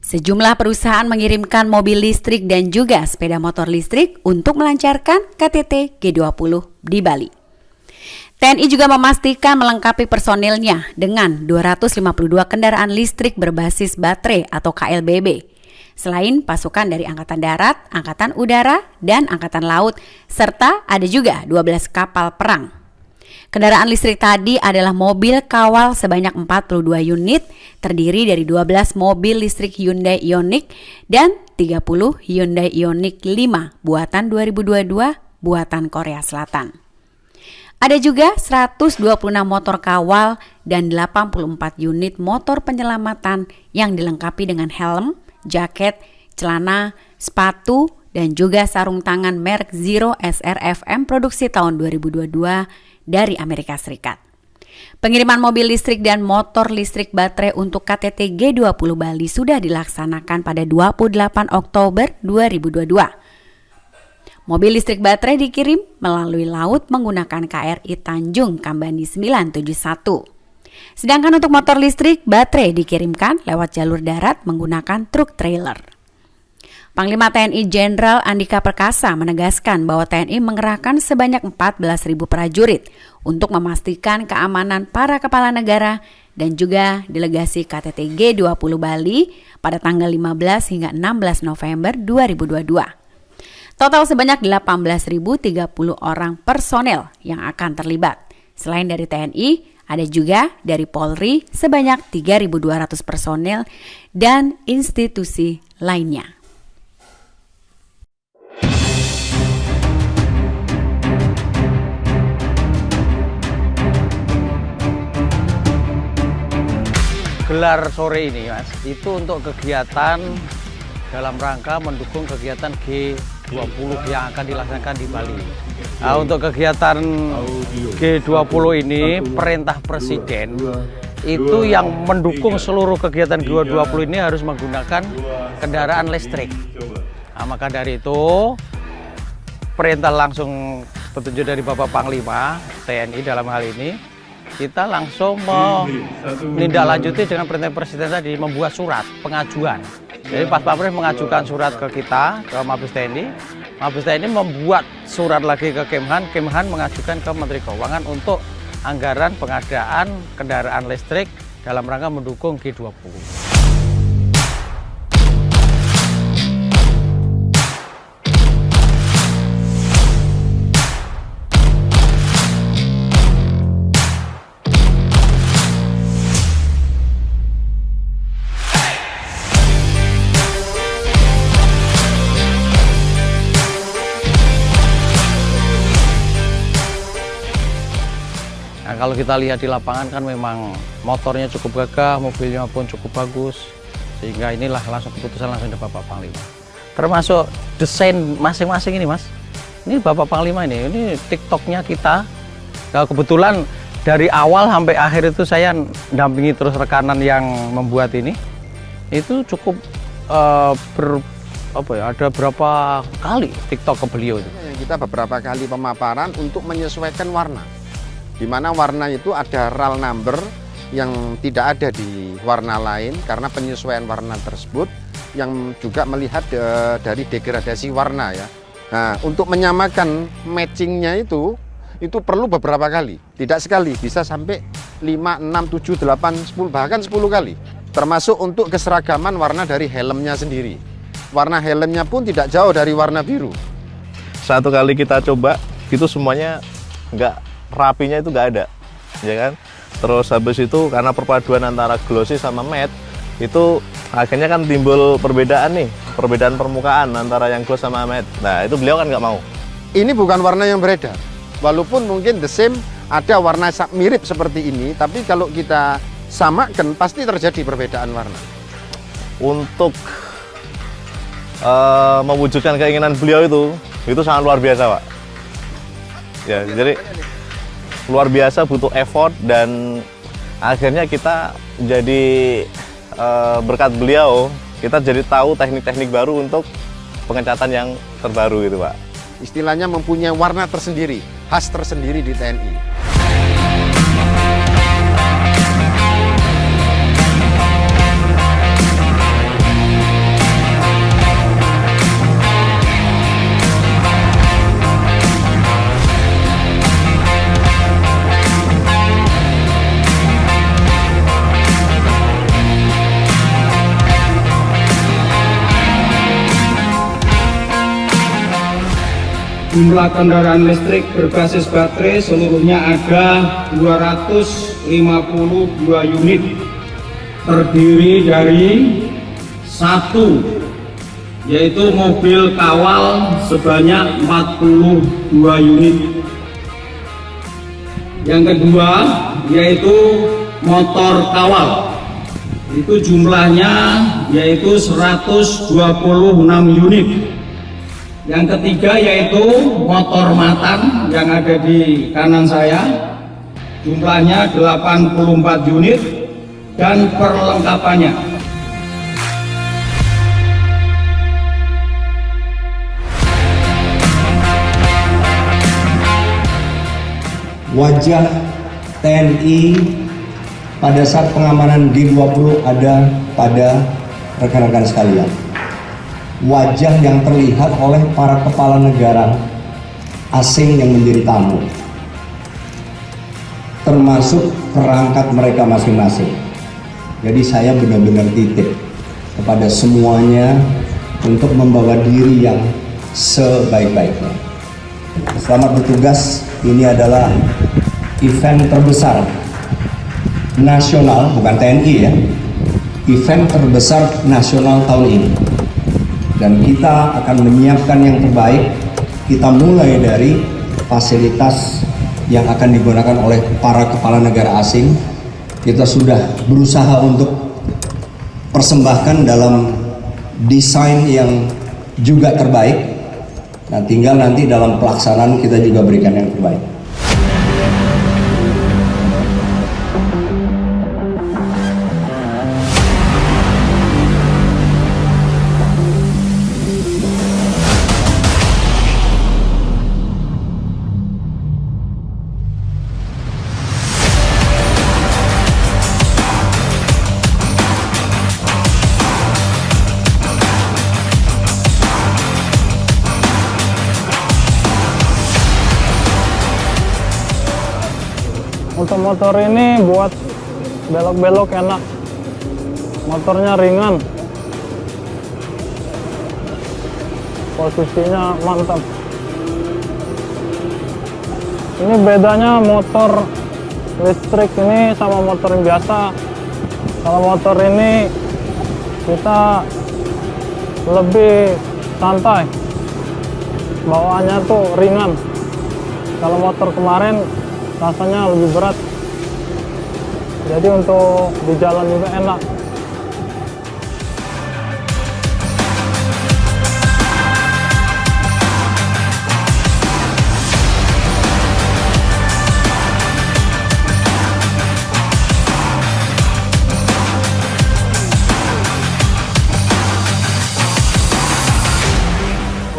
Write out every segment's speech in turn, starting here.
Sejumlah perusahaan mengirimkan mobil listrik dan juga sepeda motor listrik untuk melancarkan KTT G20 di Bali. TNI juga memastikan melengkapi personilnya dengan 252 kendaraan listrik berbasis baterai atau KLBB. Selain pasukan dari Angkatan Darat, Angkatan Udara, dan Angkatan Laut, serta ada juga 12 kapal perang. Kendaraan listrik tadi adalah mobil kawal sebanyak 42 unit, terdiri dari 12 mobil listrik Hyundai Ioniq dan 30 Hyundai Ioniq 5 buatan 2022 buatan Korea Selatan. Ada juga 126 motor kawal dan 84 unit motor penyelamatan yang dilengkapi dengan helm, jaket, celana, sepatu, dan juga sarung tangan merek Zero SRFM produksi tahun 2022 dari Amerika Serikat. Pengiriman mobil listrik dan motor listrik baterai untuk KTT G20 Bali sudah dilaksanakan pada 28 Oktober 2022. Mobil listrik baterai dikirim melalui laut menggunakan KRI Tanjung Kambani 971. Sedangkan untuk motor listrik baterai dikirimkan lewat jalur darat menggunakan truk trailer. Panglima TNI Jenderal Andika Perkasa menegaskan bahwa TNI mengerahkan sebanyak 14.000 prajurit untuk memastikan keamanan para kepala negara dan juga delegasi KTT G20 Bali pada tanggal 15 hingga 16 November 2022. Total sebanyak 18.030 orang personel yang akan terlibat. Selain dari TNI, ada juga dari Polri sebanyak 3.200 personel dan institusi lainnya. Gelar sore ini, Mas, itu untuk kegiatan dalam rangka mendukung kegiatan G20 yang akan dilaksanakan di Bali. Nah, untuk kegiatan G20 ini, perintah Presiden itu yang mendukung seluruh kegiatan G20 ini harus menggunakan kendaraan listrik. Nah, maka dari itu, perintah langsung petunjuk dari Bapak Panglima TNI dalam hal ini, kita langsung menindaklanjuti dengan perintah Presiden tadi, membuat surat pengajuan. Jadi Pak Pampres mengajukan surat ke kita, ke Mabes TNI. Mabes TNI membuat surat lagi ke Kemhan, Kemhan mengajukan ke Menteri Keuangan untuk anggaran pengadaan kendaraan listrik dalam rangka mendukung G20. Nah, kalau kita lihat di lapangan kan memang motornya cukup gagah, mobilnya pun cukup bagus, sehingga inilah langsung keputusan langsung dari Bapak Panglima. Termasuk desain masing-masing ini, Mas. Ini Bapak Panglima ini TikToknya kita. Nah, kebetulan dari awal sampai akhir itu saya dampingi terus rekanan yang membuat ini. Itu cukup ada berapa kali TikTok ke beliau itu. Kita beberapa kali pemaparan untuk menyesuaikan warna. Di mana warna itu ada RAL number yang tidak ada di warna lain karena penyesuaian warna tersebut yang juga melihat dari degradasi warna ya. Nah, untuk menyamakan matchingnya itu perlu beberapa kali, tidak sekali, bisa sampai 5, 6, 7, 8, 10, bahkan 10 kali. Termasuk untuk keseragaman warna dari helmnya sendiri. Warna helmnya pun tidak jauh dari warna biru. Satu kali kita coba, itu semuanya rapinya itu nggak ada, ya kan? Terus habis itu karena perpaduan antara glossy sama matte, itu akhirnya kan timbul perbedaan permukaan antara yang gloss sama matte. Nah, itu beliau kan nggak mau. Ini bukan warna yang beredar, walaupun mungkin the same ada warna mirip seperti ini, tapi kalau kita samakan pasti terjadi perbedaan warna. Untuk mewujudkan keinginan beliau itu sangat luar biasa, Pak. Ya, jadi luar biasa, butuh effort, dan akhirnya kita jadi berkat beliau kita jadi tahu teknik-teknik baru untuk pengecatan yang terbaru gitu, Pak. Istilahnya mempunyai warna tersendiri, khas tersendiri di TNI. jumlah kendaraan listrik berbasis baterai seluruhnya ada 252 unit, terdiri dari satu yaitu mobil kawal sebanyak 42 unit. Yang kedua yaitu motor kawal, itu jumlahnya yaitu 126 unit. Yang ketiga yaitu motor matang yang ada di kanan saya, jumlahnya 84 unit dan perlengkapannya. Wajah TNI pada saat pengamanan G20 ada pada rekan-rekan sekalian. Wajah yang terlihat oleh para kepala negara asing yang menjadi tamu, termasuk perangkat mereka masing-masing. Jadi saya benar-benar titip kepada semuanya untuk membawa diri yang sebaik-baiknya. Selamat bertugas. Ini adalah event terbesar nasional, bukan TNI ya, event terbesar nasional tahun ini. Dan kita akan menyiapkan yang terbaik. Kita mulai dari fasilitas yang akan digunakan oleh para kepala negara asing. Kita sudah berusaha untuk persembahkan dalam desain yang juga terbaik. Nah, tinggal nanti dalam pelaksanaan kita juga berikan yang terbaik. Untuk motor ini buat belok-belok enak, motornya ringan, posisinya mantap. Ini bedanya motor listrik ini sama motor yang biasa. Kalau motor ini kita lebih santai, bawaannya tuh ringan. Kalau motor kemarin rasanya lebih berat, jadi untuk di jalan juga enak.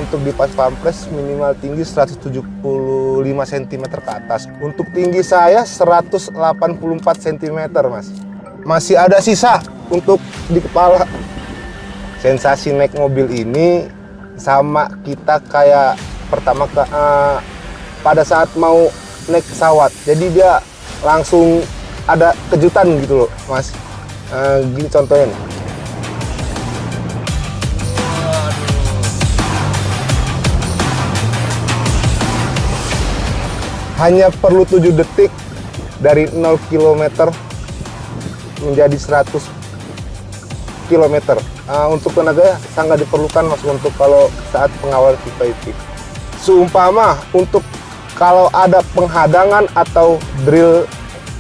Untuk di pas pampres minimal tinggi 175 cm ke atas. Untuk tinggi saya 184 cm, Mas. Masih ada sisa untuk di kepala. Sensasi naik mobil ini sama kita kayak pertama pada saat mau naik pesawat. Jadi dia langsung ada kejutan gitu loh, Mas. Gini contohnya nih. Hanya perlu 7 detik dari 0 km menjadi 100 km. Untuk tenaga sangat diperlukan, Mas, untuk kalau saat pengawal VVIP. Seumpama untuk kalau ada penghadangan atau drill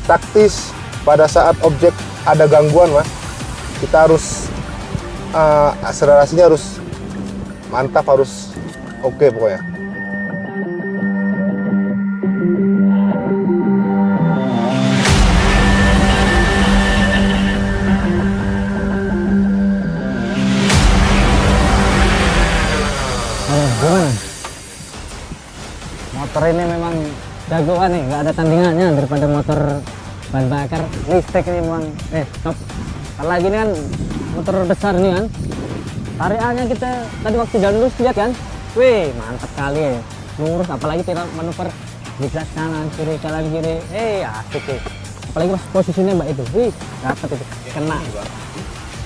taktis pada saat objek ada gangguan, Mas, kita harus akselerasinya harus mantap, harus oke pokoknya. Gimana? Motor ini memang jagoan nih, nggak ada tandingannya daripada motor bahan bakar listrik ini memang top. Apalagi ini kan motor besar nih kan, tarikannya kita tadi waktu jalan lurus lihat kan, wih mantap kali ya, lurus, apalagi kita manuver zigzag kanan kiri, asik sih. Apalagi pas posisinya mbak itu, wih dapat itu, kena.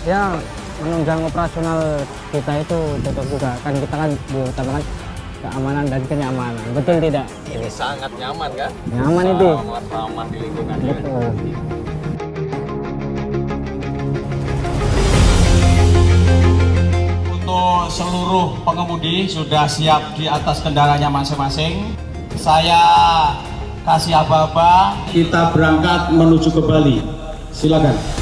Ya menunjang operasional kita itu cocok juga kan, kita kan diutamakan keamanan dan kenyamanan. Betul tidak? Ini sangat nyaman kan? Nyaman itu. Sangat aman di lingkungan. Betul. Untuk seluruh pengemudi sudah siap di atas kendaraannya masing-masing. Saya kasih aba-aba. Kita berangkat menuju ke Bali. Silakan.